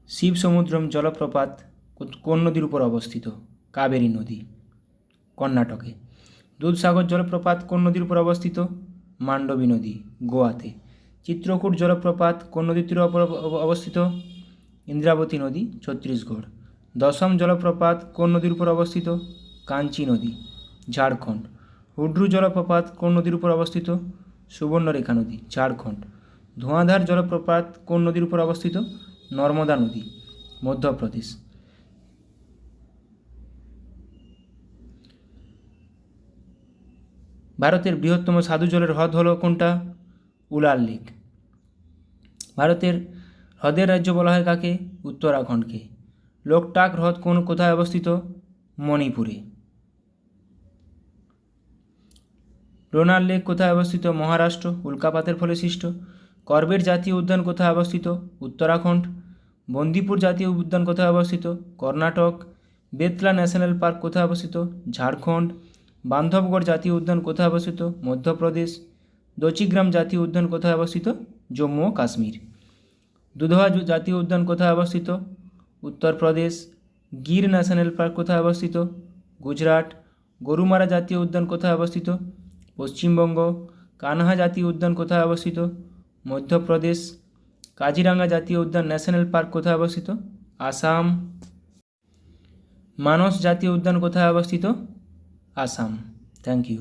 শিবসমুদ্রম জলপ্রপাত কোন নদীর উপর অবস্থিত? কাবেরী নদী, কর্ণাটকে। দুধসাগর জলপ্রপাত কোন নদীর উপর অবস্থিত? মান্ডবী নদী, গোয়াতে। চিত্রকূট জলপ্রপাত কোন নদীর তীরে অবস্থিত? ইন্দ্রাবতী নদী, ছত্তিশগড়। দশম জলপ্রপাত কোন নদীর উপর অবস্থিত? কাঞ্চি নদী, ঝাড়খণ্ড। হুড্রু জলপ্রপাত কোন নদীর উপর অবস্থিত? সুবর্ণরেখা নদী, ঝাড়খণ্ড। ধোঁয়াধার জলপ্রপাত কোন নদীর উপর অবস্থিত? নর্মদা নদী, মধ্যপ্রদেশ। ভারতের বৃহত্তম স্বাদু জলের হ্রদ হলো কোনটা? উলার লেক। ভারতের হ্রদের রাজ্য বলা হয় কাকে? উত্তরাখণ্ডকে। লোকটাক হ্রদ কোথায় অবস্থিত? মণিপুরে। লোনার লেক কোথায় অবস্থিত? মহারাষ্ট্র, উল্কাপাতের ফলে সৃষ্ট। করবেট জাতীয় উদ্যান কোথায় অবস্থিত? উত্তরাখণ্ড। বন্দিপুর জাতীয় উদ্যান কোথায় অবস্থিত? কর্ণাটক। বেতলা ন্যাশনাল পার্ক কোথায় অবস্থিত? ঝাড়খণ্ড। বান্ধবগড় জাতীয় উদ্যান কোথায় অবস্থিত? মধ্যপ্রদেশ। দচিগ্রাম জাতীয় উদ্যান কোথায় অবস্থিত? জম্মু ও কাশ্মীর। দুধওয়া জাতীয় উদ্যান কোথায় অবস্থিত? উত্তরপ্রদেশ। গির ন্যাশনাল পার্ক কোথায় অবস্থিত? গুজরাট। গরুমারা জাতীয় উদ্যান কোথায় অবস্থিত? পশ্চিমবঙ্গ। কানহা জাতীয় উদ্যান কোথায় অবস্থিত? মধ্যপ্রদেশ। কাজিরাঙ্গা জাতীয় উদ্যান ন্যাশনাল পার্ক কোথায় অবস্থিত? আসাম। মানস জাতীয় উদ্যান কোথায় অবস্থিত? আসাম। Thank you.